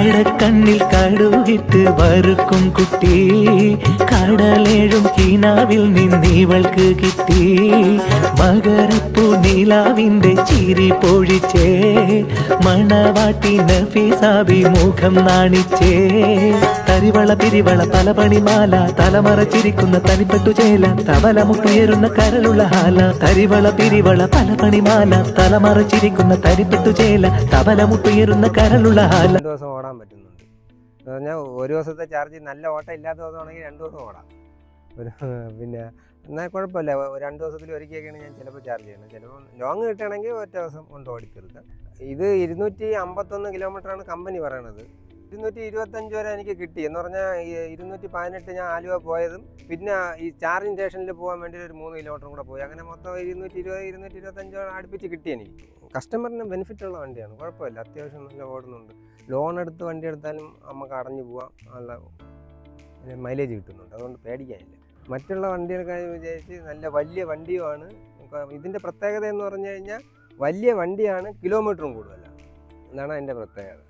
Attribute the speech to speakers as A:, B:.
A: കടക്കണ്ണിൽ കടുകിട്ട് വറുക്കും കുട്ടി കടലേഴും കീനാവിൽ നിന്നിവൾക്ക് കിട്ടി മകരപ്പൂ നീലാവിന്റെ ചിരി പൊഴിച്ചേ മണവാട്ടി നഫീസാബി മുഖം നാണിച്ചേ തരിവള പിരിവള തലപണിമാല തലമറച്ചിരിക്കുന്ന തനിപ്പെട്ടു ചേല തവലമുട്ടുയരുന്ന കരളുള്ള ഹാല തരിവള പിരിവള തലപണിമാല തലമറച്ചിരിക്കുന്ന തനിപ്പെട്ടു ചേല തവലമുട്ടുയരുന്ന കരളുള്ള ഹാല.
B: 2 ദിവസം ഓടാൻ പറ്റുന്നുണ്ട് എന്ന് പറഞ്ഞാൽ ഒരു ദിവസത്തെ ചാർജ് നല്ല ഓട്ടം ഇല്ലാത്ത ദിവസമാണെങ്കിൽ 2 ദിവസം ഓടാം. പിന്നെ എന്നാൽ കുഴപ്പമില്ല. 2 ദിവസത്തിൽ ഒരിക്കലൊക്കെയാണ് ഞാൻ ചിലപ്പോൾ ചാർജ് ചെയ്യണം. ചിലപ്പോൾ ലോങ് കിട്ടുകയാണെങ്കിൽ ഒറ്റ ദിവസം കൊണ്ട് ഓടിത്തീർക്കാം. ഇത് 251 കിലോമീറ്ററാണ് കമ്പനി പറയണത്. 225 വരെ എനിക്ക് കിട്ടി എന്ന് പറഞ്ഞാൽ 218 ഞാൻ ആലുവ പോയതും പിന്നെ ഈ ചാർജിങ് സ്റ്റേഷനിൽ പോകാൻ വേണ്ടി ഒരു 3 കിലോമീറ്ററും കൂടെ പോയി. അങ്ങനെ മൊത്തം 220-225 അടുപ്പിച്ച് കിട്ടി എനിക്ക്. കസ്റ്റമറിന് ബെനിഫിറ്റ് ഉള്ള വണ്ടിയാണ്, കുഴപ്പമില്ല. അത്യാവശ്യം നല്ല ഓടുന്നുണ്ട്. ലോൺ എടുത്ത് വണ്ടി എടുത്താലും നമുക്ക് അടഞ്ഞു പോവാം, നല്ല മൈലേജ് കിട്ടുന്നുണ്ട്. അതുകൊണ്ട് പേടിക്കാനില്ല. മറ്റുള്ള വണ്ടികൾക്കായി വിചാരിച്ച് നല്ല വലിയ വണ്ടിയുമാണ്. ഇതിൻ്റെ പ്രത്യേകത എന്ന് പറഞ്ഞു കഴിഞ്ഞാൽ വലിയ വണ്ടിയാണ്, കിലോമീറ്ററും കൂടുതലാണ്. എന്നാണ് അതിൻ്റെ പ്രത്യേകത.